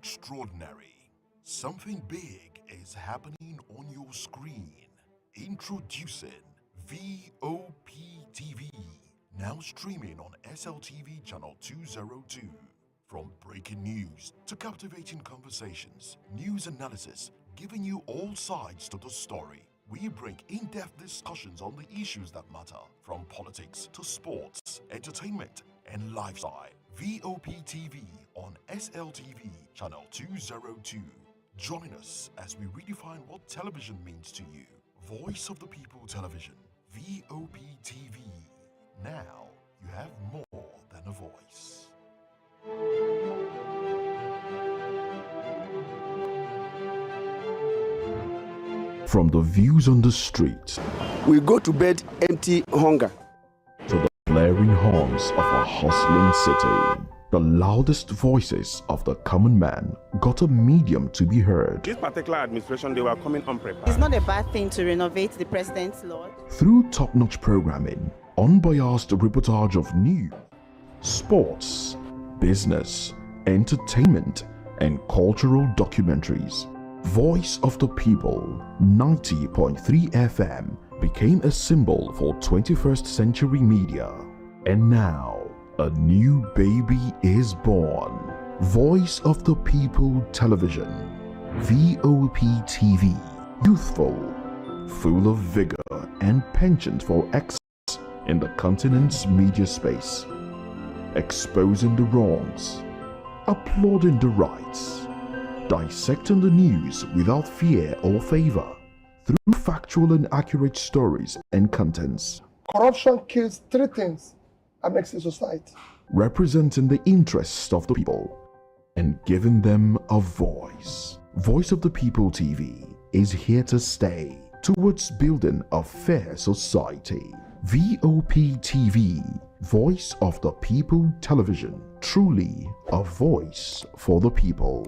extraordinary. Something big is happening on your screen. Introducing VOP TV, now streaming on SLTV channel 202. From breaking news to captivating conversations, news analysis, giving you all sides to the story. We bring in-depth discussions on the issues that matter, from politics to sports, entertainment, and lifestyle. VOP TV on SLTV channel 202. Join us as we redefine what television means to you. Voice of the People Television, VOP TV. Now you have more than a voice. From the views on the street, we go to bed empty hunger, to the blaring horns of a hustling city, the loudest voices of the common man got a medium to be heard. This particular administration, they were coming unprepared. It's not a bad thing to renovate the president's lawn. Through top-notch programming, unbiased reportage of news, sports, business, entertainment, and cultural documentaries, Voice of the People 90.3 FM became a symbol for 21st century media. And now, a new baby is born. Voice of the People Television, VOP TV. Youthful, full of vigor and penchant for excellence in the continent's media space. Exposing the wrongs, applauding the rights, dissecting the news without fear or favor, through factual and accurate stories and contents. Corruption kills three things and makes a society. Representing the interests of the people and giving them a voice. Voice of the People TV is here to stay towards building a fair society. VOP TV, Voice of the People Television, truly a voice for the people.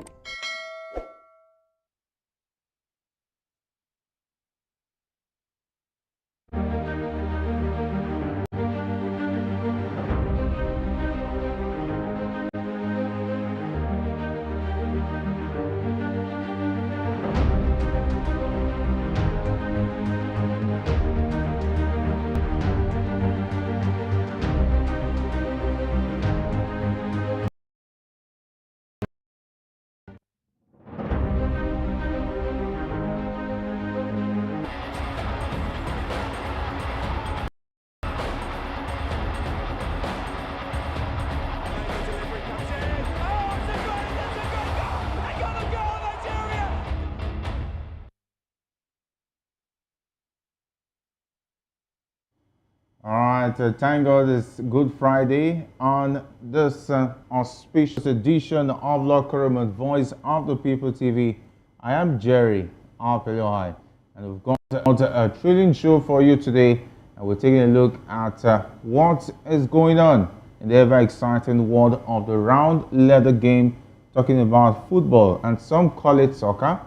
All right, thank God it's Good Friday on this auspicious edition of Locker Room and Voice of the People TV. I am Jerry Alpelohai, and we've got a thrilling show for you today. And we're taking a look at what is going on in the ever exciting world of the round leather game, talking about football, and some call it soccer,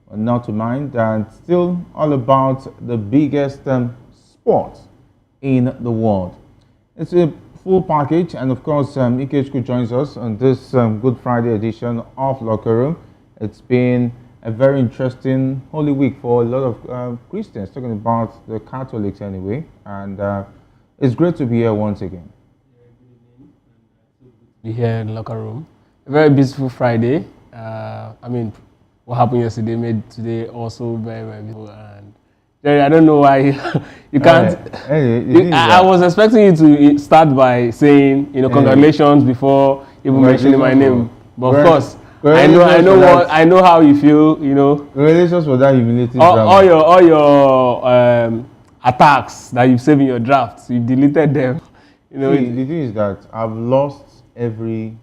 but not to mind, and still all about the biggest sport in the world. It's a full package, and of course Ikechukwu joins us on this Good Friday edition of Locker Room. It's been a very interesting Holy Week for a lot of Christians, talking about the Catholics anyway, and it's great to be here once again. Be here in Locker Room. A very beautiful Friday. I mean, what happened yesterday made today also very, very beautiful. And Jerry, I don't know why you can't. I was expecting you to start by saying, congratulations before even mentioning my name. But of course, I know how you feel. Congratulations for that humiliating all your attacks that you've saved in your drafts, you deleted them. See, the thing is that I've lost every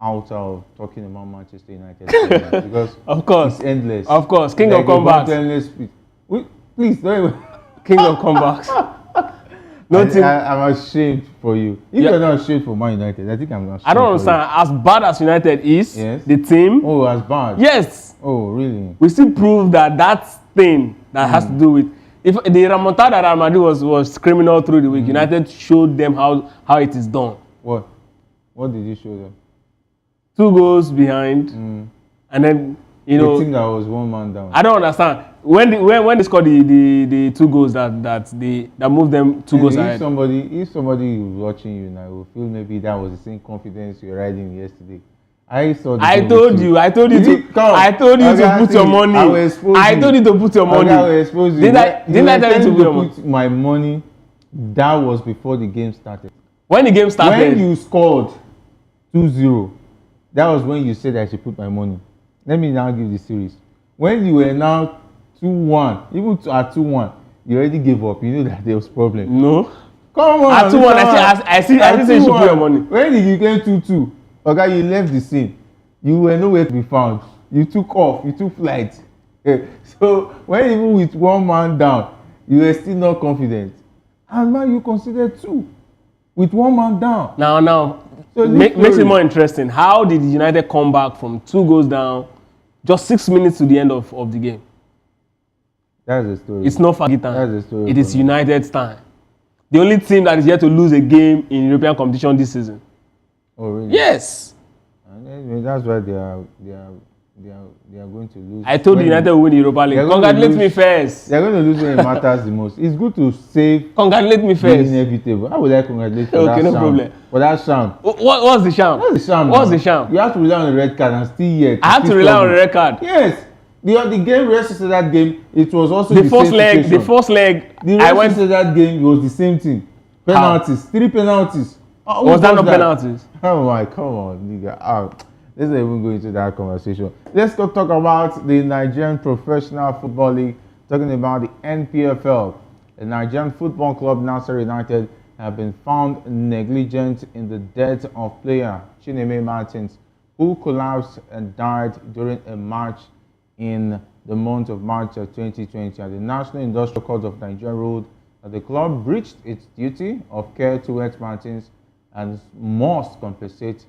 outer of talking about Manchester United because of course it's endless. Of course, King of Comebacks. Please don't even. King of Comebacks. I'm ashamed for you. If you're not ashamed for Man United, I think I'm not ashamed. I don't understand. As bad as United is, yes, the team. Oh, as bad. Yes. Oh, really? We still prove that thing that has to do with. If the remontada that Real Madrid was criminal through the week, United showed them how it is done. What did you show them? 2 goals behind, and then The team that was 1 man down. I don't understand when they scored the 2 goals that moved them 2 goals ahead. If somebody is watching you now, will feel maybe that was the same confidence you're riding yesterday. I told you to put your money. I told you to put your money. I will expose you. Didn't I tell you to put your money? My money. That was before the game started. When the game started, when you scored 2-0, that was when you said I should put my money. Let me now give the series. When you were now 2-1, even at 2-1, you already gave up. You knew that there was problem. No. Come on. At 2-1, I see say you should put your money. When you came 2-2, okay, you left the scene. You were nowhere to be found. You took off. You took flight. So when even with 1 man down, you were still not confident. And now you considered 2 with 1 man down. Now, so makes it more interesting. How did United come back from 2 goals down, just 6 minutes to the end of the game? That's the story. It's not Fergie time. That's the story. It is United's time. The only team that is yet to lose a game in European competition this season. Oh really? Yes. And that's why they are going to lose. I told you United will win the Europa League. Congratulate me first. They're going to lose when it matters the most. It's good to save. Congratulate me first. Inevitable. How would I congratulate for okay, that no problem. For that sham. What's the sham? What's the sham? What's the sham? You have to rely on the red card and still yet. I have to rely on the red card. Yes. The game rest of that game, it was also the first leg. The first leg. The rest of that game was the same thing. Penalties. 3 penalties. Was that not penalties? Oh my, come on, nigga. Let's not even go into that conversation. Let's go talk about the Nigerian Professional Football League, talking about the NPFL. The Nigerian Football Club, Nasser United, have been found negligent in the death of player Chineme Martins, who collapsed and died during a match in the month of March of 2020. And the National Industrial Court of Nigeria ruled that the club breached its duty of care towards Martins and must compensate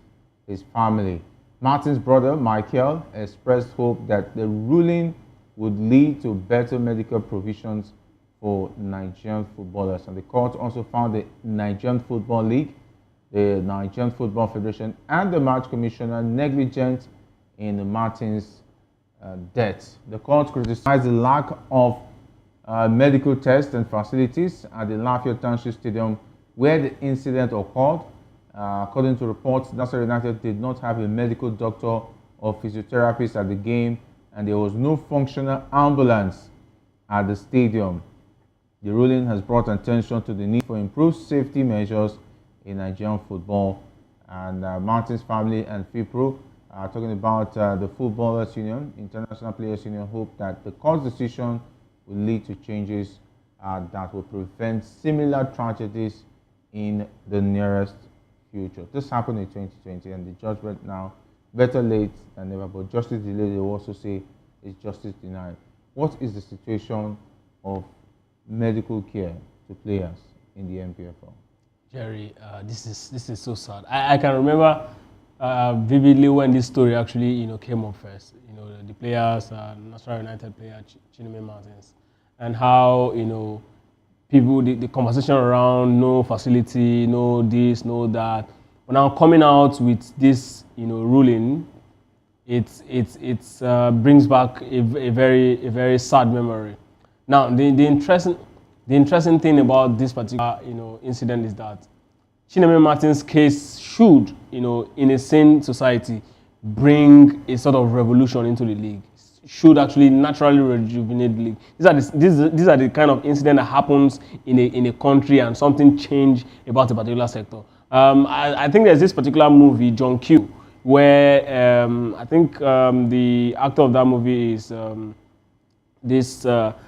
his family. Martin's brother, Michael, expressed hope that the ruling would lead to better medical provisions for Nigerian footballers. And the court also found the Nigerian Football League, the Nigerian Football Federation, and the match commissioner negligent in Martin's death. The court criticized the lack of medical tests and facilities at the Lafayette Township Stadium where the incident occurred. According to reports, Nasser United did not have a medical doctor or physiotherapist at the game, and there was no functional ambulance at the stadium. The ruling has brought attention to the need for improved safety measures in Nigerian football. And Martin's family and FIPRO are talking about the Footballers Union, International Players Union, hope that the court's decision will lead to changes that will prevent similar tragedies in the nearest future. This happened in 2020, and the judgment now, better late than never, but justice delayed, they will also say, is justice denied. What is the situation of medical care to players in the NPFL? Jerry, this is so sad. I can remember vividly when this story actually came up first. The players, National United player Chineme Martins, and how people, the conversation around no facility, no this, no that. But now coming out with this, ruling, it brings back a very sad memory. Now, the interesting thing about this particular, incident is that Chineme Martin's case should, in a sane society, bring a sort of revolution into the league. Should actually naturally rejuvenate the league. These are the kind of incident that happens in a country and something change about a particular sector. I think there's this particular movie, John Q, where I think the actor of that movie is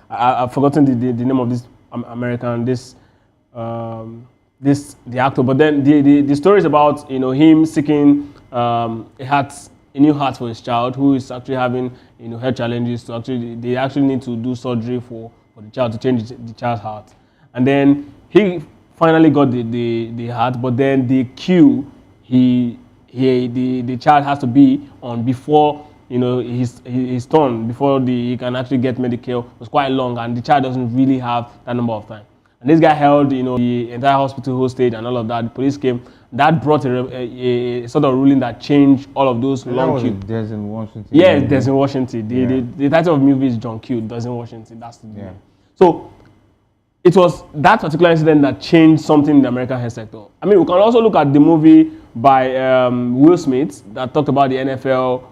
I've forgotten the name of this American the actor, but then the story is about him seeking a new heart for his child who is actually having health challenges. So they actually need to do surgery for the child to change the child's heart, and then he finally got the heart, but then the queue the child has to be on before his turn, before he can actually get medical was quite long, and the child doesn't really have that number of time. And And this guy held, the entire hospital hostage and all of that. The police came. That brought a sort of ruling that changed all of those long queues. There's in Washington. Yeah, there's in Washington. The title of the movie is John Q. There's in Washington. That's the name. So it was that particular incident that changed something in the American health sector. I mean, we can also look at the movie by Will Smith that talked about the NFL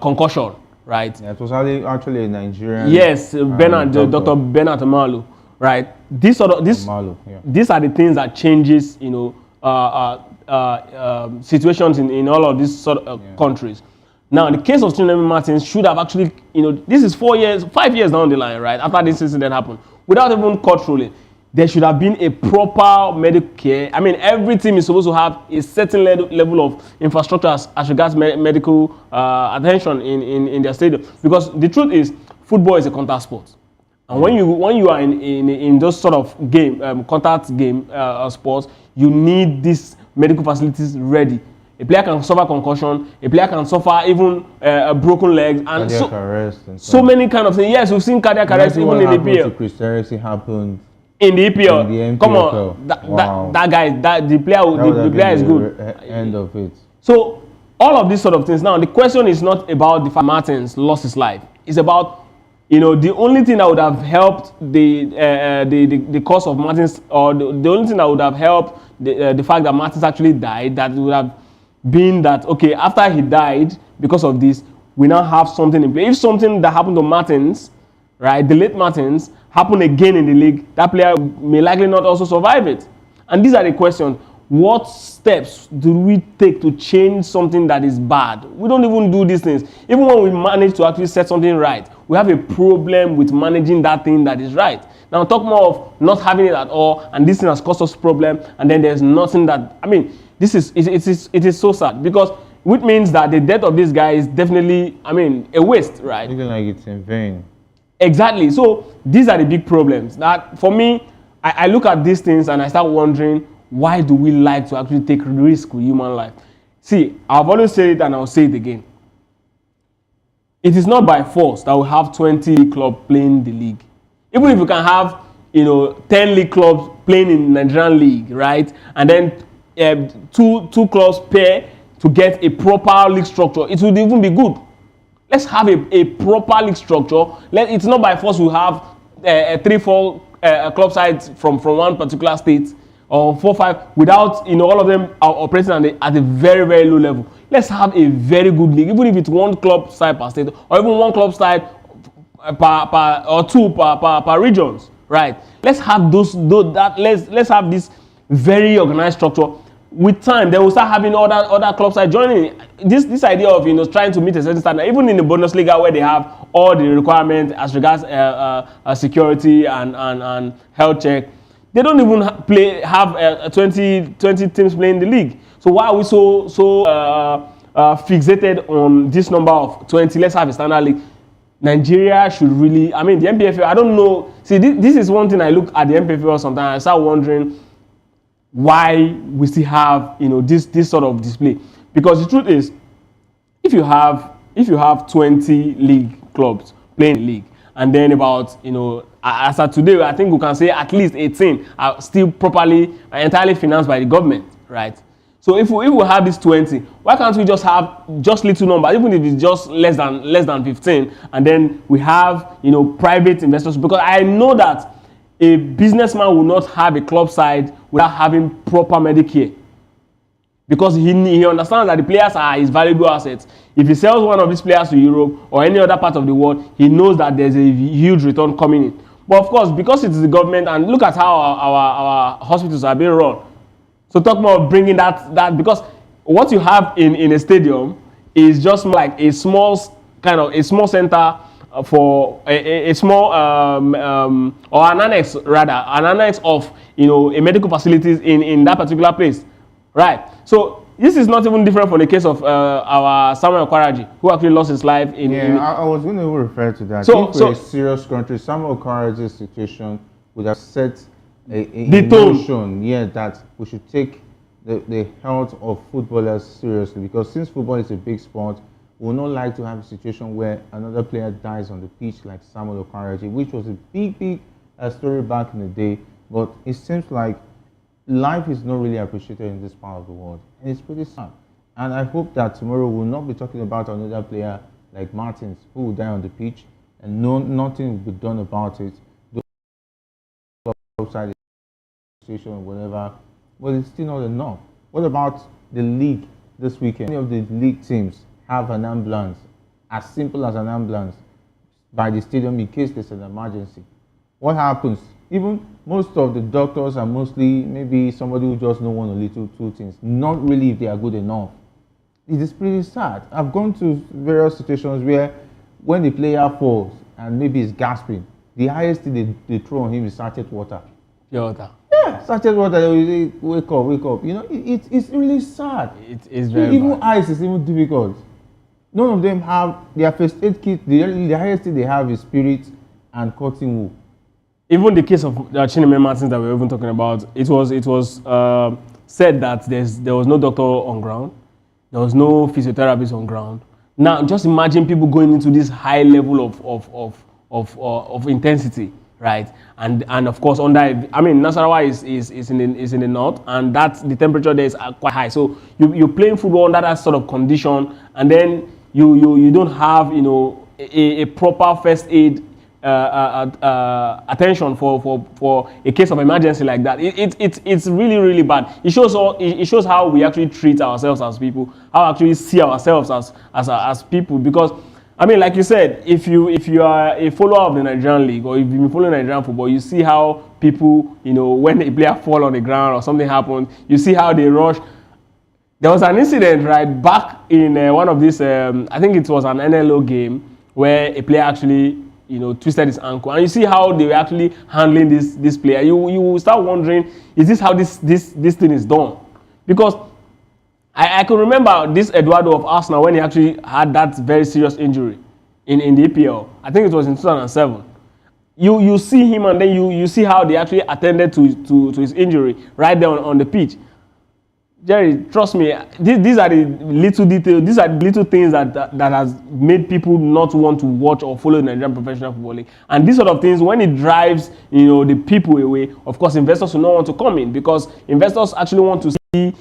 concussion, right? Yeah, it was actually a Nigerian. Yes, Dr. Bernard Amalu, right? These are the things that changes, situations in all of these countries. Now, the case of Trinidad Martins should have actually, this is 5 years down the line, right? After this incident happened, without even court ruling, there should have been a proper medical care. I mean, every team is supposed to have a certain level of infrastructure as regards medical attention in their stadium. Because the truth is, football is a contact sport. And when you are in those sort of contact game sports, you need these medical facilities ready. A player can suffer concussion. A player can suffer even broken legs and cardiac arrest and so many kind of things. Yes, we've seen cardiac arrest even in the EPL. Christianity happened in the EPL. Come on, that guy, the player is good. End of it. So all of these sort of things. Now the question is not about the fact Martins lost his life. It's about the only thing that would have helped the cause of Martins, or the only thing that would have helped the fact that Martins actually died, that would have been that, okay, after he died, because of this, we now have something in play. If something that happened to Martins, right, the late Martins, happened again in the league, that player may likely not also survive it. And these are the questions. What steps do we take to change something that is bad? We don't even do these things. Even when we manage to actually set something right, we have a problem with managing that thing that is right. Now, talk more of not having it at all, and this thing has caused us problem, and then there's nothing that, I mean, it is so sad, because which means that the death of this guy is definitely, I mean, a waste, right? Looking like it's in vain. Exactly. So these are the big problems. That for me, I look at these things and I start wondering, why do we like to actually take risk with human life? See, I've always said it and I'll say it again. It is not by force that we have 20 clubs playing the league. Even if you can have, 10 league clubs playing in the Nigerian league, right? And then two clubs pair to get a proper league structure, it would even be good. Let's have a proper league structure. It's not by force we have 3-4 club sides from one particular state, or 4-5, without all of them are operating at a very, very low level. Let's have a very good league, even if it's one club side per state, or even one club side or two per regions, right? Let's have let's have this very organized structure. With time, they will start having other club side joining. This idea of trying to meet a certain standard, even in the Bundesliga where they have all the requirements as regards security and health check, they don't even have 20 teams playing the league. So why are we so fixated on this number of 20? Let's have a standard league. Nigeria should really, I mean, the MPFL, I don't know. See, this is one thing I look at the MPFL sometimes, I start wondering why we still have this sort of display. Because the truth is, if you have 20 league clubs playing the league, and then about as of today, I think we can say at least 18 are still properly entirely financed by the government, right? So if we have this 20, why can't we just have just little numbers, even if it's just less than 15, and then we have private investors? Because I know that a businessman will not have a club side without having proper Medicare, because he understands that the players are his valuable assets. If he sells one of these players to Europe or any other part of the world, he knows that there's a huge return coming in. But of course, because it's the government, and look at how our hospitals are being run. So talk about bringing that because what you have in a stadium is just like a small center for a small or an annex of a medical facilities in that particular place, right? So this is not even different from the case of our Samuel Kwaraji, who actually lost his life I was going to refer to that. If we're a serious country, Samuel Kwaraji's situation would have set a notion, that we should take the health of footballers seriously, because since football is a big sport, we would not like to have a situation where another player dies on the pitch like Samuel Kwaraji, which was a big a story back in the day, but it seems like life is not really appreciated in this part of the world, and it's pretty sad. And I hope that tomorrow we'll not be talking about another player like Martins who will die on the pitch, and nothing will be done about it. Outside the situation or whatever, but it's still not enough. What about the league this weekend? Many of the league teams have an ambulance, as simple as an ambulance, by the stadium in case there's an emergency. What happens? Even most of the doctors are mostly maybe somebody who just know one or two things, not really if they are good enough. It is pretty sad. I've gone to various situations where when the player falls and maybe is gasping, the highest thing they throw on him is sachet water. Pure water. Yeah, sachet water. They will say, wake up, wake up. You know, it's really sad. It is very even bad. ice is even difficult. None of them have their first aid kit. The highest thing they have is spirit and cotton wool. Even the case of Chineme Martins that we were even talking about, it was said that there was no doctor on ground, there was no physiotherapist on ground. Now, just imagine people going into this high level of intensity, right? And of course, Nasarawa is in the north, and the temperature there is quite high. So you're playing football under that sort of condition, and then you don't have a proper first aid attention for a case of emergency like that. It's really, really bad. It shows how we actually treat ourselves as people, how we actually see ourselves as people. Because like you said, if you are a follower of the Nigerian league, or if you've been following Nigerian football, you see how people, when a player fall on the ground or something happens, you see how they rush. There was an incident right back in one of these, I think it was an NLO game, where a player actually twisted his ankle, and you see how they were actually handling this player. You will start wondering, is this how this thing is done? Because I can remember this Eduardo of Arsenal when he actually had that very serious injury in the EPL. I think it was in 2007. You see him, and then you see how they actually attended to his injury right there on the pitch. Jerry, trust me, these are the little details, these are the little things that has made people not want to watch or follow the Nigerian professional football league. And these sort of things, when it drives the people away, of course investors will not want to come in, because investors actually want to see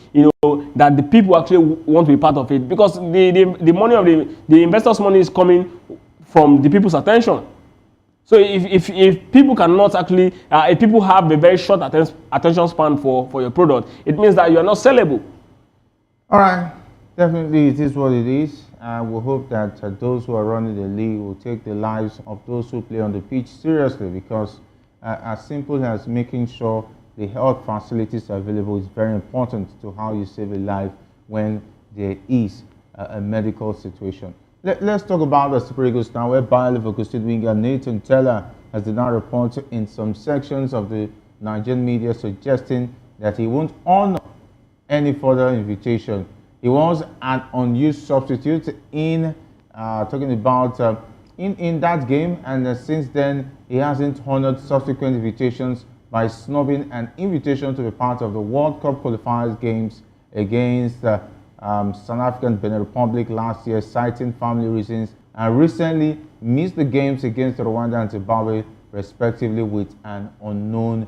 that the people actually want to be part of it, because the money of the investors' money is coming from the people's attention. So if people cannot actually, if people have a very short attention span for your product, it means that you are not sellable. All right, definitely it is what it is. We hope that those who are running the league will take the lives of those who play on the pitch seriously, because as simple as making sure the health facilities are available is very important to how you save a life when there is a medical situation. Let's talk about the Super Eagles now, where Bayer Leverkusen winger Nathan Teller has denied reports in some sections of the Nigerian media suggesting that he won't honor any further invitation. He was an unused substitute in talking about in that game, and since then he hasn't honored subsequent invitations by snubbing an invitation to be part of the World Cup qualifiers games against South African Benin Republic last year, citing family reasons, and recently missed the games against Rwanda and Zimbabwe respectively with an unknown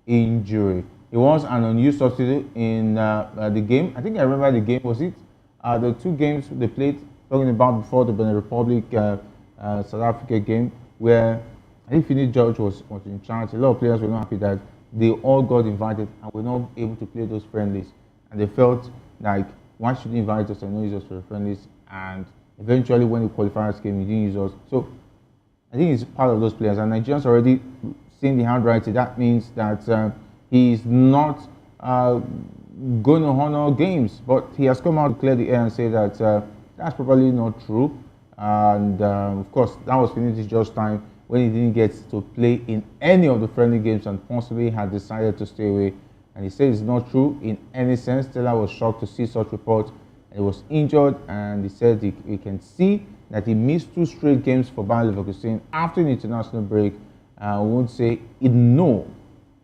injury. He was an unused substitute in the game. I think I remember the game, was it the two games they played, talking about before the Benin Republic South Africa game, where I think Finidi George was in charge. A lot of players were not happy that they all got invited and were not able to play those friendlies, and they felt like, why should you invite us and not use us for the friendlies? And eventually when the qualifiers came, he didn't use us. So I think he's part of those players, and Nigerians already seen the handwriting. That means that he's not going to honor games, but he has come out to clear the air and say that that's probably not true. And of course, that was Finidi George's time when he didn't get to play in any of the friendly games and possibly had decided to stay away. And he said it's not true in any sense. Taylor was shocked to see such reports. He was injured, and he said he can see that he missed 2 straight games for Bayer Leverkusen after the international break. I won't say it no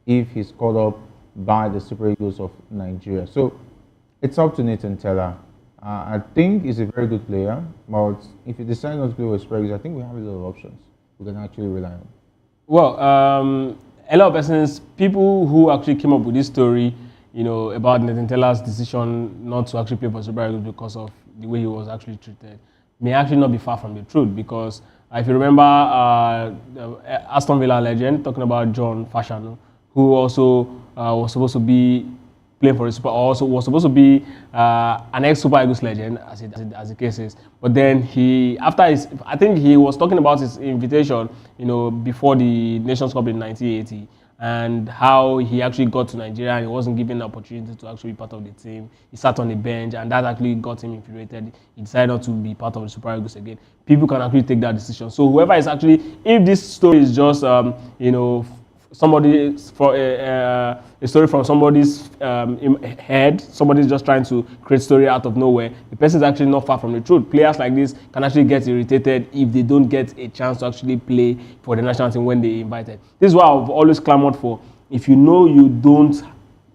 if he's called up by the Super Eagles of Nigeria. So it's up to Nathan Teller. I think he's a very good player, but if you decide not to play with Super Eagles, I think we have a lot of options we can actually rely on. Well, a lot of persons, people who actually came up with this story, about Nathan Taylor's decision not to actually play for Super Eagles because of the way he was actually treated, may actually not be far from the truth. Because if you remember, Aston Villa legend talking about John Fashanu, who also was supposed to be playing for the Super, also was supposed to be an ex-Super Eagles legend, as the case is. But then I think he was talking about his invitation, before the Nations Cup in 1980, and how he actually got to Nigeria and he wasn't given the opportunity to actually be part of the team. He sat on the bench, and that actually got him infuriated. He decided not to be part of the Super Eagles again. People can actually take that decision. So whoever is actually, if this story is just, somebody for a story from somebody's head, somebody's just trying to create story out of nowhere, the person is actually not far from the truth. Players like this can actually get irritated if they don't get a chance to actually play for the national team when they invited. This is why I've always clamored for, if you know you don't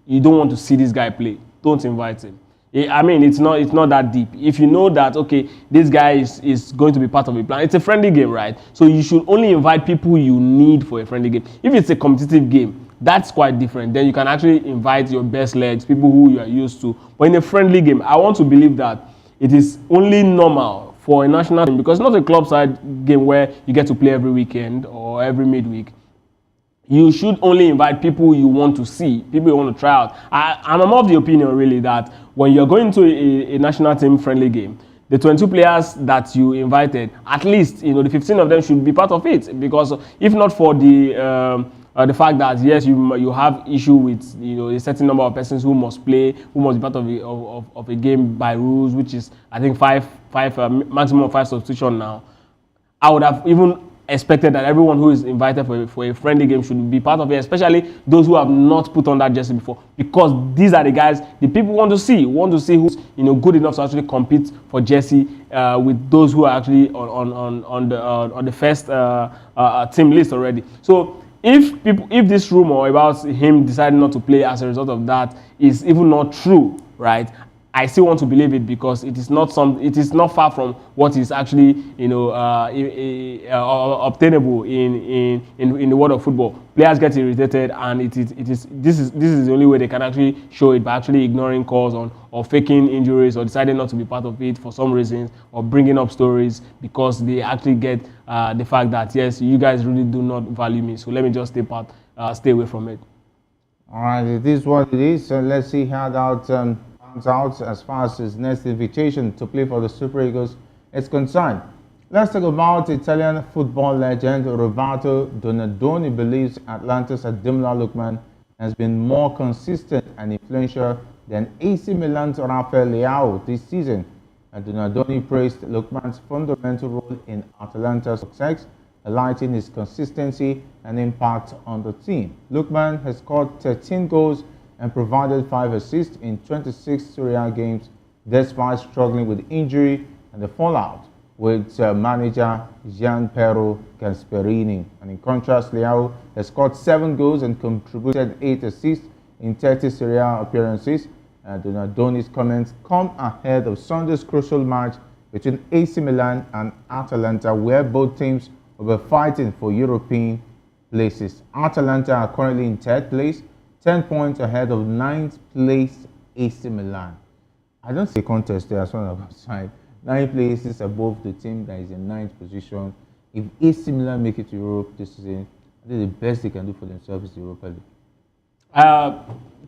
want to see this guy play, don't invite him. I mean, it's not that deep. If you know that, okay, this guy is going to be part of a plan, it's a friendly game, right? So you should only invite people you need for a friendly game. If it's a competitive game, that's quite different. Then you can actually invite your best legs, people who you are used to. But in a friendly game, I want to believe that it is only normal for a national team, because it's not a club side game where you get to play every weekend or every midweek. You should only invite people you want to see, people you want to try out. I'm of the opinion, really, that when you're going to a national team friendly game, the 22 players that you invited, at least, the 15 of them should be part of it. Because if not for the fact that, yes, you have issue with, a certain number of persons who must play, who must be part of a game by rules, which is, I think, maximum of 5 substitution now. I would have even expected that everyone who is invited for a friendly game should be part of it, especially those who have not put on that jersey before, because these are the guys the people want to see who's good enough to actually compete for jersey with those who are actually on the first team list already. So if this rumor about him deciding not to play as a result of that is even not true, right, I still want to believe it, because it is not far from what is actually obtainable in the world of football. Players get irritated, and this is the only way they can actually show it, by actually ignoring calls or faking injuries, or deciding not to be part of it for some reasons, or bringing up stories because they actually get the fact that, yes, you guys really do not value me, so let me just stay away from it. All right, it is what it is. So let's see how that out as far as his next invitation to play for the Super Eagles is concerned. Let's talk about Italian football legend Roberto Donadoni believes Atlanta's Ademola Lookman has been more consistent and influential than AC Milan's Rafael Leao this season. Donadoni praised Lookman's fundamental role in Atalanta's success, highlighting his consistency and impact on the team. Lookman has scored 13 goals and provided 5 assists in 26 Serie A games, despite struggling with injury and the fallout with manager Gianpiero Gasperini. And in contrast, Leao has scored 7 goals and contributed 8 assists in 30 Serie A appearances. Donadoni's comments come ahead of Sunday's crucial match between AC Milan and Atalanta, where both teams will be fighting for European places. Atalanta are currently in 3rd place, 10 points ahead of 9th place AC Milan. I don't see a contest there as well on the side. 9 places above the team that is in 9th position. If AC Milan make it to Europe this season, I think the best they can do for themselves is the Europa League.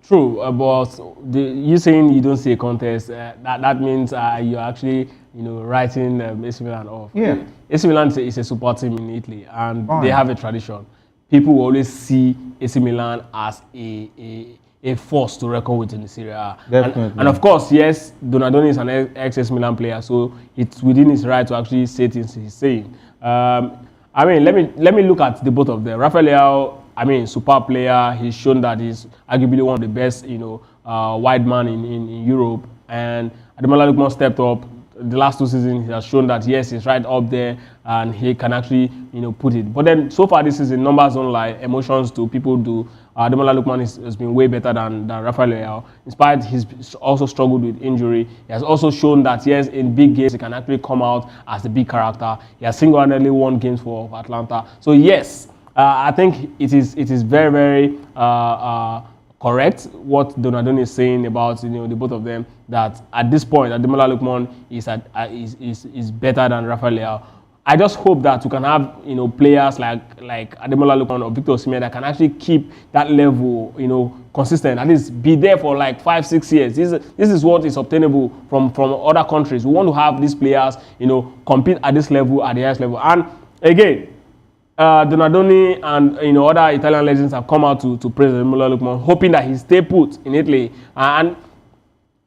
True, but you saying you don't see a contest, that means you're actually writing AC Milan off. Yeah. AC Milan is a support team in Italy, and they have a tradition. People will always see AC Milan as a force to reckon with in the Serie A. Definitely. And of course, yes, Donadoni is an ex-AC Milan player, so it's within his right to actually say things he's saying. I mean, let me look at the both of them. Rafael Leao, I mean, superb player. He's shown that he's arguably one of the best, wide man in Europe. And Ademola Lookman stepped up. The last 2 seasons, he has shown that, yes, he's right up there and he can actually, put it. But then, so far this season, numbers don't lie, emotions do, people do. Ademola Lookman has been way better than Rafael Leao. In spite, he's also struggled with injury. He has also shown that, yes, in big games, he can actually come out as the big character. He has single-handedly won games for Atlanta. So, yes, I think it is very, very correct what Donadoni is saying about the both of them, that at this point Ademola Lookman is better than Rafael Leao. I just hope that we can have players like Ademola Lookman or Victor Osimhen that can actually keep that level consistent, at least be there for like 5-6 years. This is what is obtainable from other countries. We want to have these players compete at this level, at the highest level. And again, Donadoni and other Italian legends have come out to praise Ademola Lookman, hoping that he stay put in Italy. And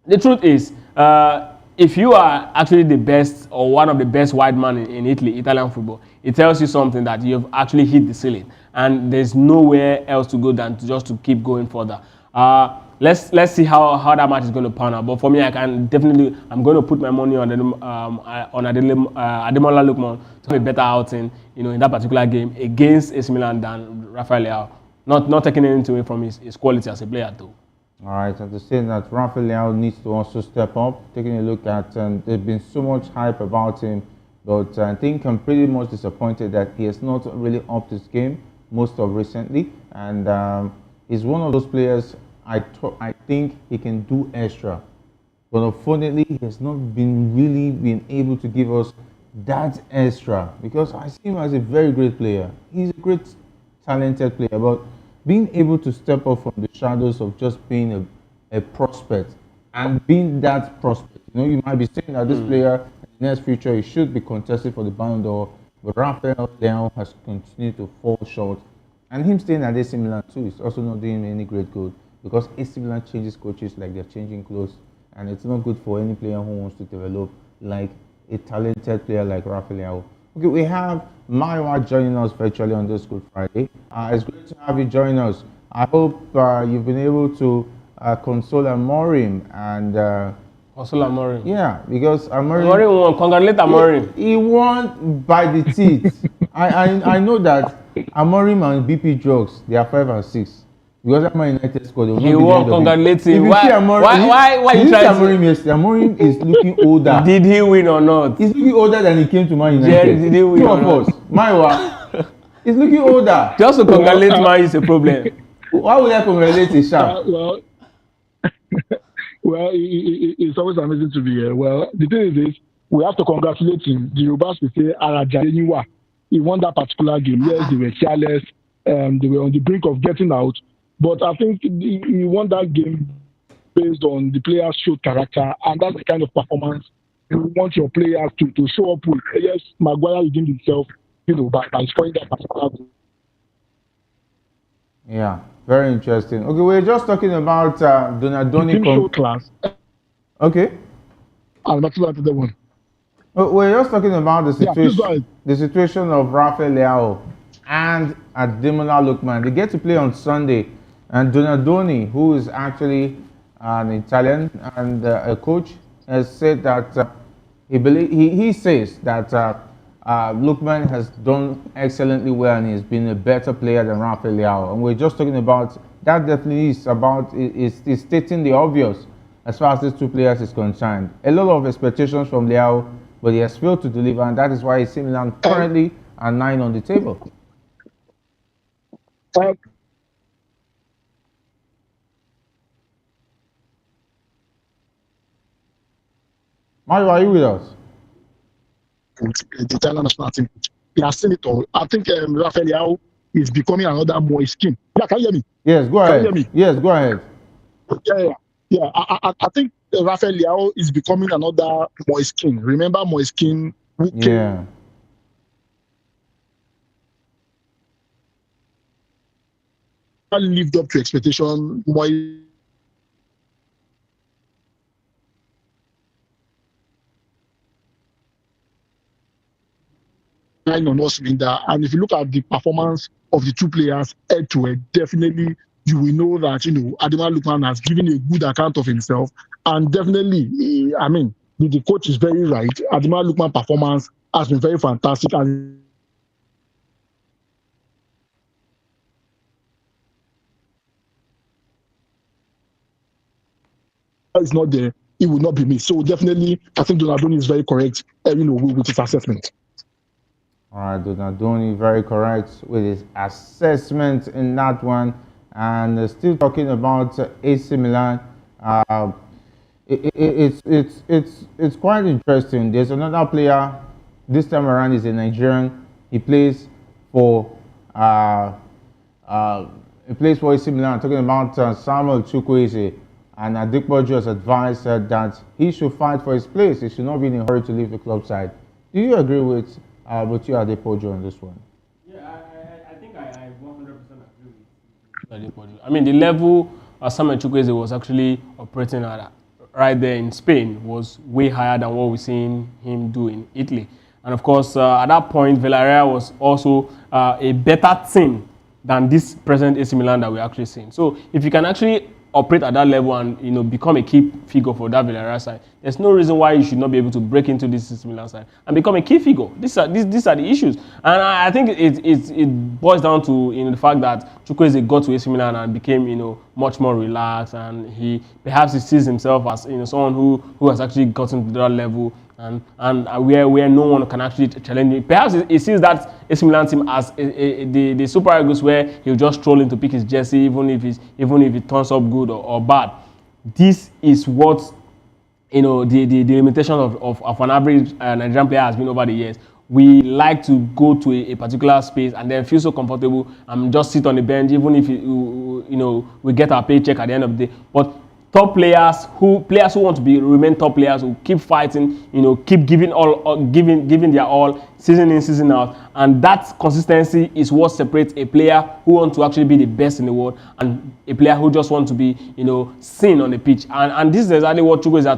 the truth is, if you are actually the best or one of the best wide men in Italy, Italian football, it tells you something that you've actually hit the ceiling, and there's nowhere else to go than to keep going further. Let's see how that match is going to pan out. But for me, I'm going to put my money on Ademola Lookman to have a better outing, in that particular game against AC Milan than Rafael Leao. Not taking anything away from his quality as a player, though. All right, and to say that Rafael Leao needs to also step up. Taking a look at, there's been so much hype about him, but I think I'm pretty much disappointed that he has not really upped his game most of recently, and he's one of those players I think he can do extra, but unfortunately he has not really been able to give us that extra, because I see him as a very great player. He's a great, talented player, but being able to step up from the shadows of just being a prospect and being that prospect. You might be saying that this player in the next future he should be contested for the Ballon d'Or, but Rafael Leao has continued to fall short. And him staying at AC Milan too is also not doing any great good, because AC Milan changes coaches like they're changing clothes, and it's not good for any player who wants to develop like a talented player like Rafael Leao. Okay, we have Maiwa joining us virtually on this Good Friday. It's great to have you join us. I hope you've been able to console Amorim and console Amorim. Yeah, because Amorim won. Congratulate Amorim. He won by the teeth. I know that Amorim and BP Drugs, they are 5 and 6. Because I'm United squad, he won. Congratulate him. Why you trying to? Amorim yesterday. Amorim is looking older. Did he win or not? He's looking older than he came to Man United. Jerry, did he win or not? Maiwa, he's looking older. Just to congratulate Man is a problem. Why would I congratulate a sharp? Well, it's always amazing to be here. Well, the thing is this, we have to congratulate him. The Yorubas will say, Araja, he won that particular game. Yes, they were careless. They were on the brink of getting out. But I think he won that game based on the players' showed character, and that's the kind of performance you want your players to show up with. Yes, Maguire redeemed himself, by scoring that particular goal. Yeah, very interesting. Okay, we're just talking about Donadoni. Show class. Okay. I'm not to the one. We're just talking about the situation of Rafael Leao and Ademola Lookman. They get to play on Sunday. And Donadoni, who is actually an Italian and a coach, has said that he says that Lookman has done excellently well and he's been a better player than Rafael Leao. And we're just talking about that. Definitely is stating the obvious as far as these two players is concerned. A lot of expectations from Leao, but he has failed to deliver, and that is why AC Milan currently are 9 on the table. Mario, are you with us? The Italian national team. He has seen it all. I think Rafael Leao is becoming another Moiskin. Yeah, can you hear me? Yes, go ahead. Yes, go ahead. Yeah. I think Rafael Leao is becoming another Moiskin. Remember Moiskin? Yeah. Lived up to expectation. On us and if you look at the performance of the two players head to head, definitely you will know that Ademola Lookman has given a good account of himself, and definitely the coach is very right. Ademola Lookman performance has been very fantastic, and it's not there, it will not be missed. So definitely I think Donadoni is very correct with his assessment. All right, Donadoni, very correct with his assessment in that one. And still talking about AC Milan, it's quite interesting. There's another player. This time around is a Nigerian. He plays for AC Milan. I'm talking about Samuel Chukwueze. And Adikbojo has advised that he should fight for his place. He should not be in a hurry to leave the club side. Do you agree with you, Adepoju, on this one? Yeah, I think I 100% agree with Adepoju. I mean, the level Samuel Chukwueze was actually operating at right there in Spain was way higher than what we're seeing him do in Italy. And of course, at that point, Villarreal was also a better team than this present AC Milan that we're actually seeing. So if you can actually operate at that level and become a key figure for that Villarreal side, there's no reason why you should not be able to break into this AC Milan side and become a key figure. These are the issues, and I think it boils down to the fact that Chukwueze got to AC Milan and became much more relaxed, and he sees himself as someone who has actually gotten to that level. And where no one can actually challenge him. Perhaps he sees that AC Milan team as the Super Eagles, where he'll just stroll in to pick his jersey, even if it turns up good or bad. This is what the limitation of an average Nigerian player has been over the years. We like to go to a particular space and then feel so comfortable and just sit on the bench, even if we get our paycheck at the end of the day. But top players who want to remain top players, who keep fighting, keep giving giving their all, season in, season out, and that consistency is what separates a player who wants to actually be the best in the world and a player who just wants to be seen on the pitch. And this is exactly what Chukwueze has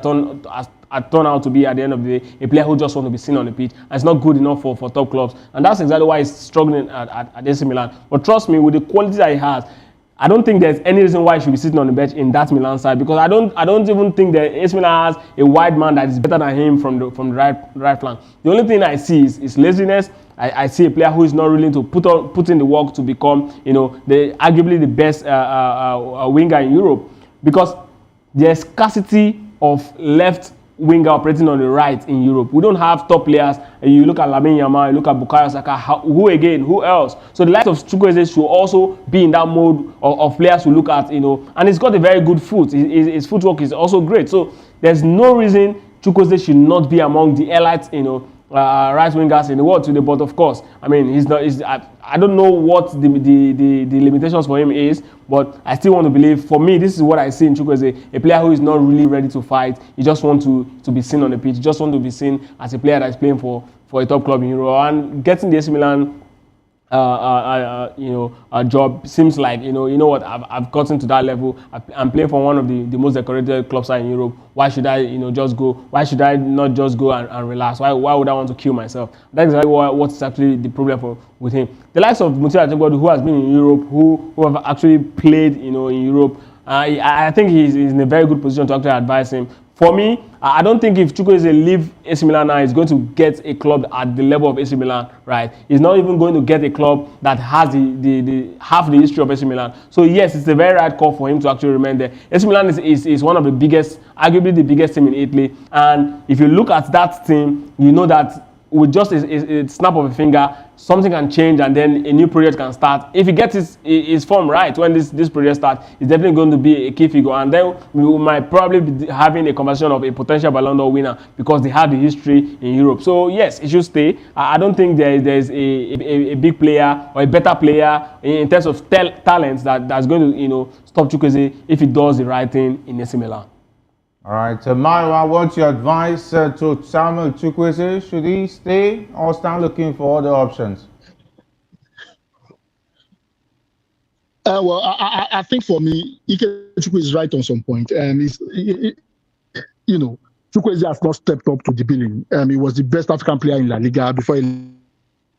turned out to be at the end of the day, a player who just wants to be seen on the pitch, and it's not good enough for top clubs, and that's exactly why he's struggling at AC Milan. But trust me, with the quality that he has, I don't think there's any reason why he should be sitting on the bench in that Milan side, because I don't even think that AC Milan has a wide man that is better than him from the right flank. The only thing I see is laziness. I see a player who is not willing to put in the work to become arguably the best winger in Europe, because there's scarcity of left winger operating on the right in Europe. We don't have top players. You look at Lamine Yamal, you look at Bukayo Saka. Who else? So the likes of Chukwueze should also be in that mode of players to look at, and he's got a very good foot. His footwork is also great. So there's no reason Chukwueze should not be among the elites, right wingers in the world today. But of course, I mean, I don't know what the limitations for him is, but I still want to believe. For me, this is what I see in Chukwueze, a player who is not really ready to fight. He just wants to be seen on the pitch. He just wants to be seen as a player that is playing for a top club in Europe, and getting the AC Milan a job seems like what, I've gotten to that level. I'm playing for one of the most decorated clubs in Europe. Why should I just go? Why should I not just go and relax? Why would I want to kill myself? That's exactly what's actually the problem with him. The likes of Mutia Adepoju, who has been in Europe, who have actually played in Europe, I think he's in a very good position to actually advise him. For me, I don't think if Chukwueze leave AC Milan now, he's going to get a club at the level of AC Milan, right? He's not even going to get a club that has the half the history of AC Milan. So yes, it's a very right call for him to actually remain there. AC Milan is one of the biggest, arguably the biggest team in Italy. And if you look at that team, you know that with just a snap of a finger, something can change and then a new project can start. If he gets his form right when this project starts, he's definitely going to be a key figure. And then we might probably be having a conversation of a potential Ballon d'Or winner because they have the history in Europe. So yes, he should stay. I don't think there's a big player or a better player in terms of talents that's going to stop Chukwueze if he does the right thing in AC Milan. All right, Maiwa, what's your advice to Samuel Chukwueze? Should he stay or start looking for other options? Well, I think for me, Chukwueze is right on some point. Chukwueze has not stepped up to the billing. He was the best African player in La Liga before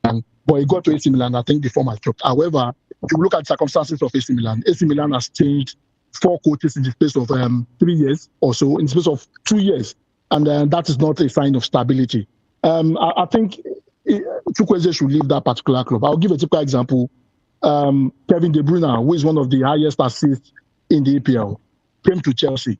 but he got to AC Milan. I think the form has dropped. However, if you look at the circumstances of AC Milan has changed 4 coaches in the space of 3 years or so, in the space of 2 years. And that is not a sign of stability. I think Chukwueze should leave that particular club. I'll give a typical example. Kevin De Bruyne, who is one of the highest assists in the EPL, came to Chelsea.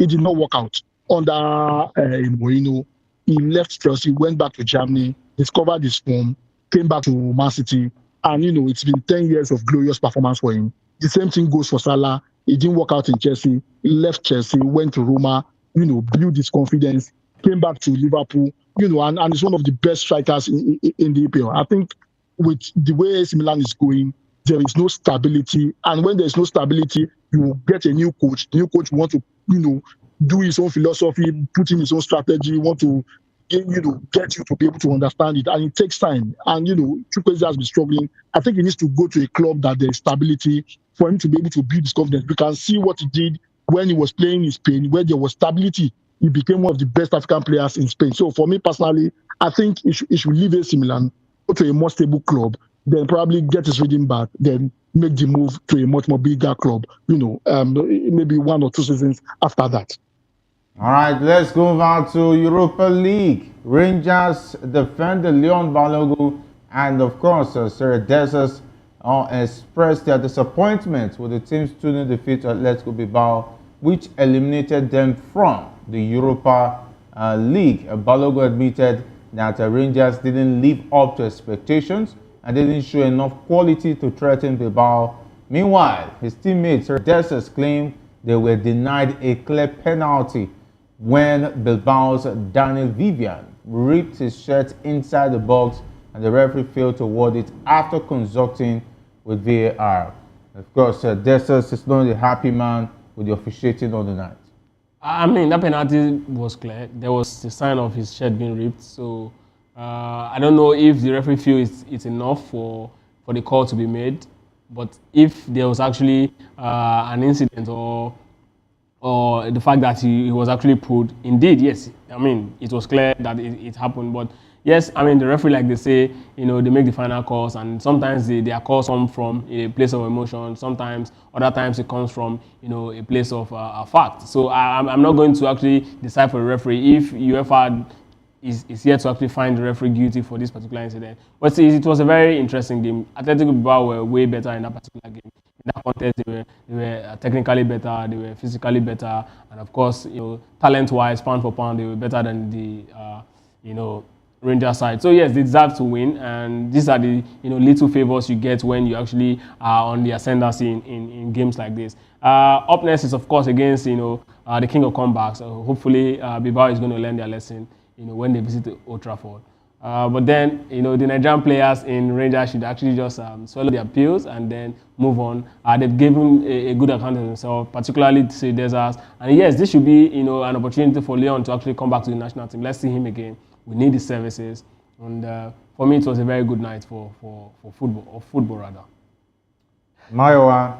It did not work out. Under Mourinho, he left Chelsea, went back to Germany, discovered his form, came back to Man City, and it's been 10 years of glorious performance for him. The same thing goes for Salah. It didn't work out in Chelsea. He left Chelsea, went to Roma, built his confidence, came back to Liverpool, and is one of the best strikers in the EPL. I think with the way AC Milan is going, there is no stability. And when there's no stability, you will get a new coach. The new coach will want to, do his own philosophy, put in his own strategy, want to, get you to be able to understand it. And it takes time. And, Chukwueze has been struggling. I think he needs to go to a club that there is stability for him to be able to build his confidence. We can see what he did when he was playing in Spain, where there was stability. He became one of the best African players in Spain. So for me personally, I think he should leave AC Milan, go to a more stable club, then probably get his rhythm back, then make the move to a much more bigger club, maybe 1 or 2 seasons after that. All right, let's go over to Europa League. Rangers defend the Leon Balogun, and of course, Sir Desas expressed their disappointment with the team's 2-0 defeat at Atletico Bilbao, which eliminated them from the Europa League. Balogun admitted that Rangers didn't live up to expectations and didn't show enough quality to threaten Bilbao. Meanwhile, his teammates Sir Desas claimed they were denied a clear penalty when Bilbao's Daniel Vivian ripped his shirt inside the box and the referee failed to award it after consulting with VAR. Of course, Desas is not a happy man with the officiating on the night. I mean, that penalty was clear. There was a sign of his shirt being ripped. So I don't know if the referee feels it's enough for the call to be made. But if there was actually an incident or the fact that he was actually pulled, indeed, yes. I mean, it was clear that it happened. But yes, I mean, the referee, like they say, they make the final calls, and sometimes their calls come from a place of emotion. Sometimes, other times, it comes from, a place of a fact. So I'm not going to actually decide for the referee if UEFA is here to actually find the referee guilty for this particular incident. But it was a very interesting game. Atletico Bilbao were way better in that particular game. In that contest, they were technically better, they were physically better, and of course, talent-wise, pound for pound, they were better than the, Ranger side. So yes, they deserve to win, and these are the little favors you get when you actually are on the ascendancy in games like this. Up next is of course against the king of comebacks. Hopefully Bilbao is going to learn their lesson when they visit Old Trafford. But then the Nigerian players in Rangers should actually just swallow their pills and then move on. They've given a good account of themselves, particularly to say Desas. And yes, this should be an opportunity for Leon to actually come back to the national team. Let's see him again. We need his services, and for me, it was a very good night for football rather. Mayowa,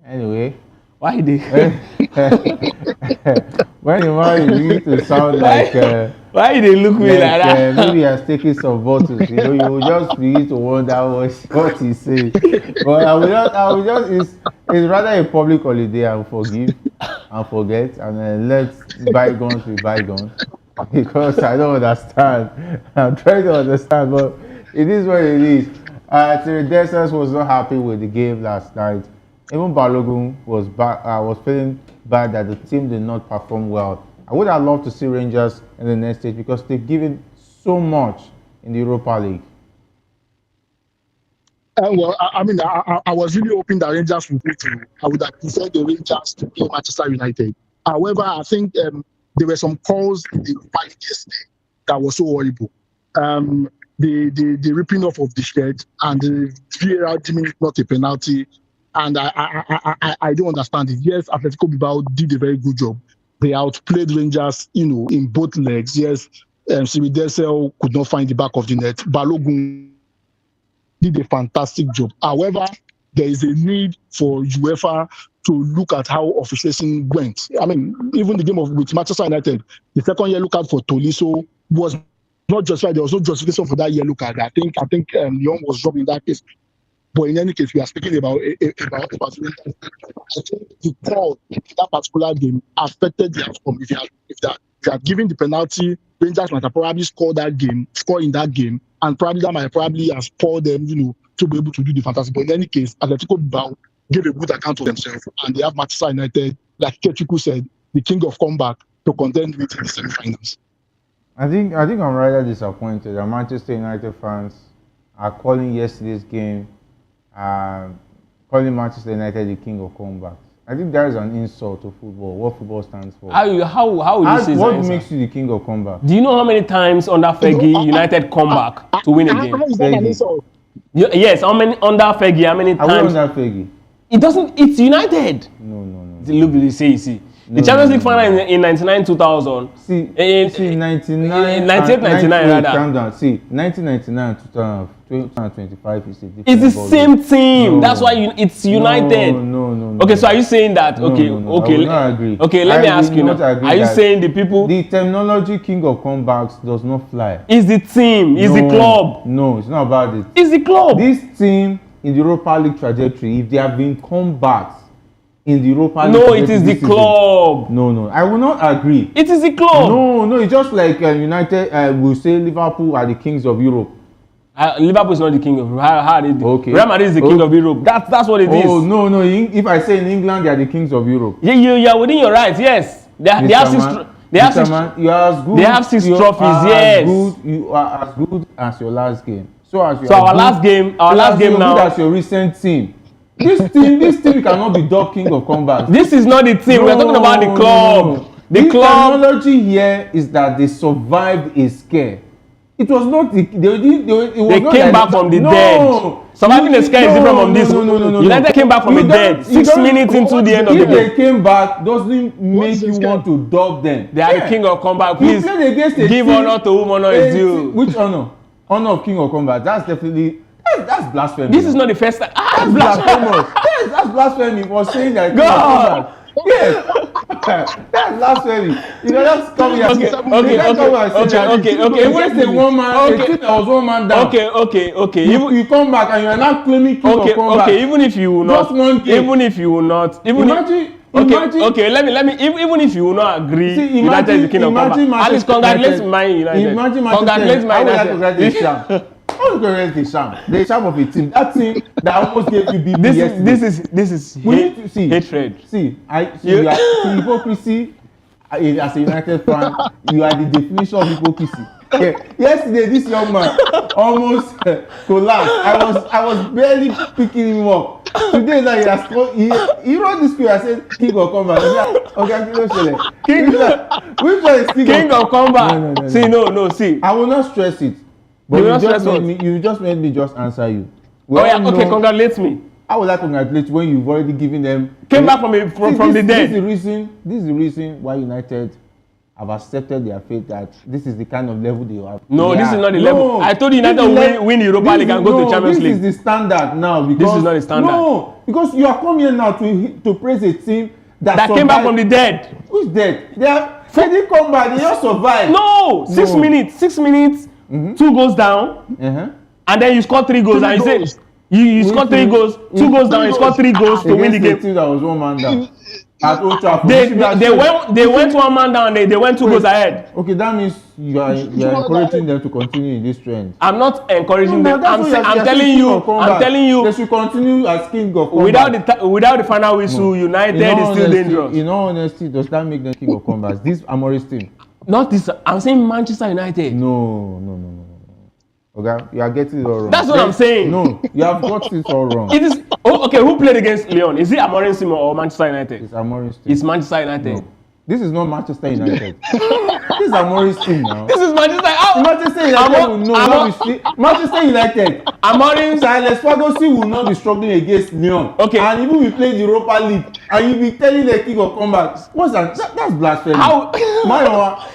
anyway. Why did when you begin to sound like why did they look me like that? Maybe he has taken some bottles. You will just begin to wonder what he says. But I will just. It's rather a public holiday. I will forgive and forget, and let bygones be bygones. Because I don't understand. I'm trying to understand, but it is what it is. Terry Desas was not happy with the game last night. Even Balogun was feeling bad that the team did not perform well. I would have loved to see Rangers in the next stage because they've given so much in the Europa League. Well, I was really hoping that Rangers would go through. I would have preferred the Rangers to play Manchester United. However, I think there were some calls in the Europa League yesterday that was so horrible. The ripping off of the shirt and the VAR deeming it not a penalty. And I don't understand it. Yes, Atletico Bilbao did a very good job. They outplayed Rangers, in both legs. Yes, Sibidesel could not find the back of the net. Balogun did a fantastic job. However, there is a need for UEFA to look at how officiating went. I mean, even the game with Manchester United, the second yellow card for Tolisso was not justified. There was no justification for that yellow card. I think Lyon was robbed in that case. But in any case, we are speaking about I think the call in that particular game affected the outcome. If you had given the penalty, Rangers might have probably score in that game, and that might probably have spoiled them, to be able to do the fantastic. But in any case, Atletico Bilbao gave a good account of themselves, and they have Manchester United, like Kechuku said, the king of comeback, to contend with in the semi-finals. I think I'm rather disappointed that Manchester United fans are calling yesterday's game, calling Manchester United the king of comebacks. I think that is an insult to football. What football stands for. How would you say what that? makes you the king of comebacks? Do you know how many times under Fergie United come back to win a game? How is that an insult? Yes, how many under Fergie? How many times? Are we under Fergie? It doesn't. It's United. No. Look, you see. The Champions League final in 99, 2000. See, 99, 98, 99 rather. Calm down. See, 1999, 2025 is a different. It's the same team. No. That's why it's United. No. Okay, so are you saying that? Okay, I will not agree. Okay, let me ask you now. Are you saying the people? The terminology king of comebacks does not fly. Is the team? Is the club? No, it's not about it. It's the club. This team in the Europa League trajectory, if they have been comebacks in the Europa League. No, it is the club. No, I will not agree. It is the club. No, it's just like United will say Liverpool are the kings of Europe. Liverpool is not the king of Europe. How are they? Okay. Real Madrid is the king of Europe. That's what it is. Oh no! If I say in England they are the kings of Europe. Yeah, you are within your rights. Yes, they have six. They have six. You are as good. They have six trophies. Yes. You are as good as your last game. So our last game now. As your recent team. This team cannot be dubbed king of comebacks. This is not the team. We're talking about the club. No. The club. Terminology here is that they survived a scare. It was not the they came back from the dead. Surviving the scare is different from this. No. United came back from the dead 6 minutes into the end of the game. If they came back, doesn't make you want to dub them. They are the king of comeback. Please give honor to whom honor is due. Which honor? Honor of king of combat. That's definitely that's blasphemy. This is not the first time. That's blasphemous. Yes, that's blasphemy for saying that. God. Yes. That's blasphemy. You can just come here. Okay. When they one man, there was one man down. Okay. You come back and you are not claiming king of combat. Okay. Even if you will not. Even if you will not. Imagine. Okay. Let me. Even if you will not agree, United is the king of combat. At least congratulate Man United. Congratulate Man United. How is the sham? The sham of a team. That team that almost gave you BB. This is hatred. See, you are hypocrisy. As a United fan, you are the definition of hypocrisy. Yesterday, this young man almost collapsed. I was barely picking him up. Today, now he wrote this script. I said, "King of combat." Which one is King of combat? No. See, no. See, I will not stress it. But you just made me just answer you. Okay, congratulate me. How would I congratulate you when you've already given them? Came back from the dead. This is the reason why United have accepted their fate that this is the kind of level they have. No, this is not the level. I told you United will win Europa League and go to Champions League. This is the standard now. Because, this is not the standard. No, because you are coming here now to praise a team that came back from the dead. Who's dead? They didn't come back. They just survived. No, 6 minutes. 6 minutes. 2 goals down, and then you score 3 goals, and you say you score 3 goals, 2 goals down, you score 3 goals to win the game. Team that was one man down. At Old Trafford. They went 1 man down. They went 2 goals ahead. Okay, that means you are encouraging them to continue in this trend. I'm not encouraging them. I'm telling you. They should continue as king of combat. Without the final whistle, United is still dangerous. In all honesty, does that make them king of combat? This Amoris team. Not this. I'm saying Manchester United. No. Okay, you are getting it all wrong. That's what I'm saying. No, you have got it all wrong. It is. Okay, who played against Lyon? Is it Amorim team or Manchester United? It's Amorim's team. It's Manchester United. No. This is not Manchester United. This is Amorim's team now. This is Manchester. Manchester United will not be Manchester United. Amorim. Silas Ferguson will not be struggling against Lyon. Okay. And even we play the Europa League, and you be telling the king of combat. What's that? That's blasphemy. How?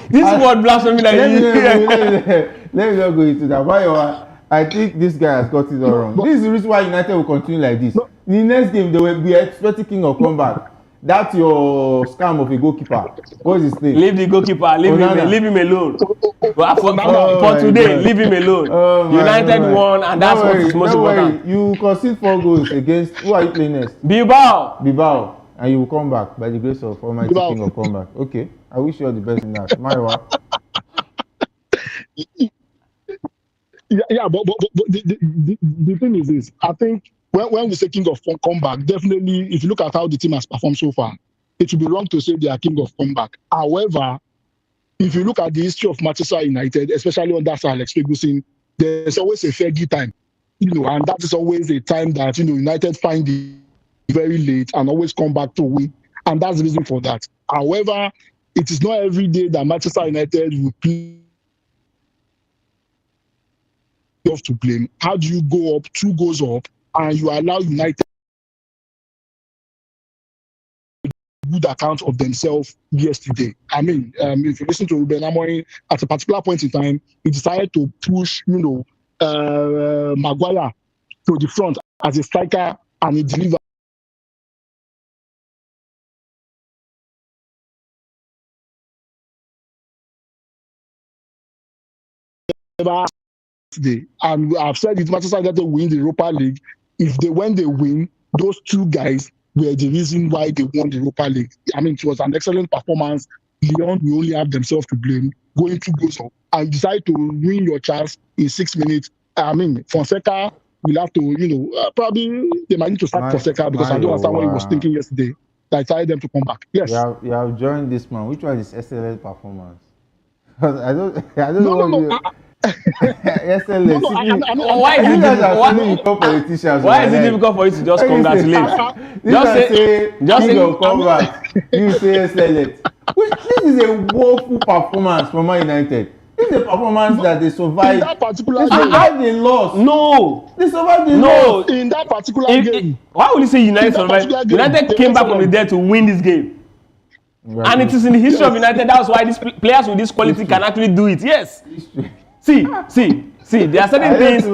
This is what blasphemy that you. Let me not go into that. I think this guy has got it all wrong. This is the reason why United will continue like this. In the next game, they will be expecting king of combat. That's your scam of a goalkeeper. What's his name? Leave the goalkeeper. Leave him alone. For today, leave him alone. United won, and that's what is most important. You concede 4 goals against. Who are you playing next? Bilbao. And you will come back by the grace of Almighty King of Combat. Okay. I wish you all the best in that. Maiwa. Yeah, but the thing is this. I think when we say king of comeback, definitely, if you look at how the team has performed so far, it would be wrong to say they are king of comeback. However, if you look at the history of Manchester United, especially under Sir Alex Ferguson, there's always a Fergie time. and that is always a time that, United find it very late and always come back to win. And that's the reason for that. However, it is not every day that Manchester United will play off to blame. How do you go up, 2 goals up, and you allow United good account of themselves yesterday? I mean, if you listen to Ruben Amorim, at a particular point in time, he decided to push, Maguire to the front as a striker, and he delivered. Today, and I've said it, Manchester United win the Europa League. When they win, those 2 guys were the reason why they won the Europa League. I mean, it was an excellent performance. Lyon will only have themselves to blame, going 2 goals up, and decide to win your chance in 6 minutes. I mean, Fonseca will have to, probably they might need to sack Fonseca, because I don't understand what he was thinking yesterday. I decided them to come back. Yes. You have joined this man. Which one is excellent performance? Because I don't know. Yesterday, why is it difficult for you to just congratulate? Just say come back. You say excellent. This is a woeful performance from Man United. This is a performance that they survived. In that particular they survived the loss. No, they survived the loss. In that particular game. Why would you say United survived? United came back from the dead to win this game. And it is in the history of United. That's why these players with this quality can actually do it. Yes. See, there are certain things.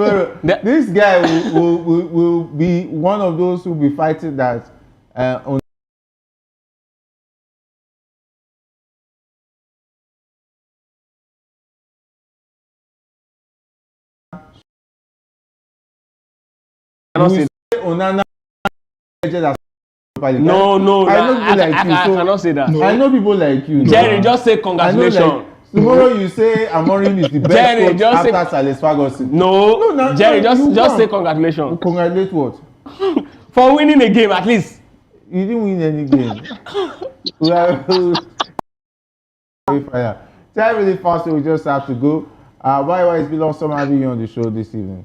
This guy will be one of those who will be fighting that on. No, I cannot say that. I know people like you. Jerry, just say congratulations. Tomorrow you say Amorim is the best Jerry, coach after Sir Ferguson. No, Jerry, just say congratulations. Congratulate what? For winning a game, at least. You didn't win any game. Time really fast, so we just have to go. Why it's been awesome having you on the show this evening.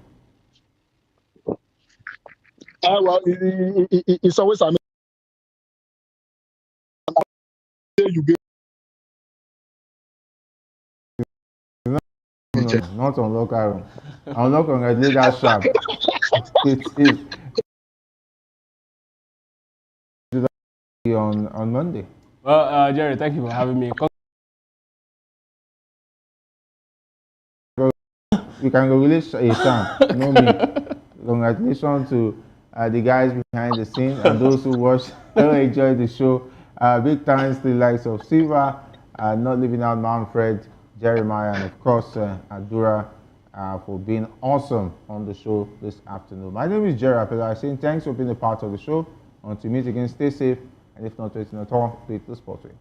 Well, it's always amazing. Not on local room. I'm not congratulate that sharp. It is on Monday. Well, Jerry, thank you for having me. You can congratulate Sam, no me. Congratulations to the guys behind the scenes and those who watched and enjoyed the show. Big thanks to the likes of Silva, not leaving out Manfred, Jeremiah, and of course Adura for being awesome on the show this afternoon. My name is Jerry Apela. Saying thanks for being a part of the show. Until we meet again, stay safe, and if not waiting at all, play the sport way.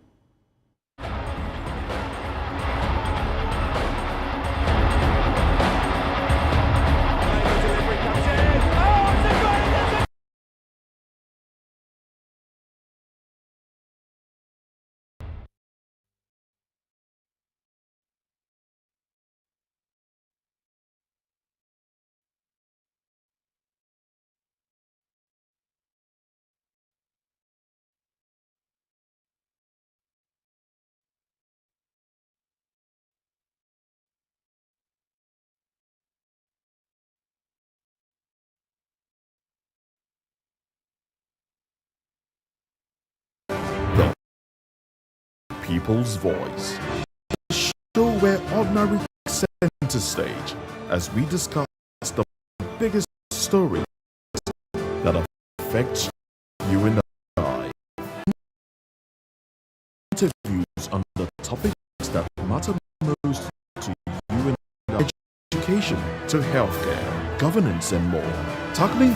People's Voice, a show where ordinary center stage as we discuss the biggest stories that affect you and I. Interviews on the topics that matter most to you and I. Education to healthcare, governance and more. Tackling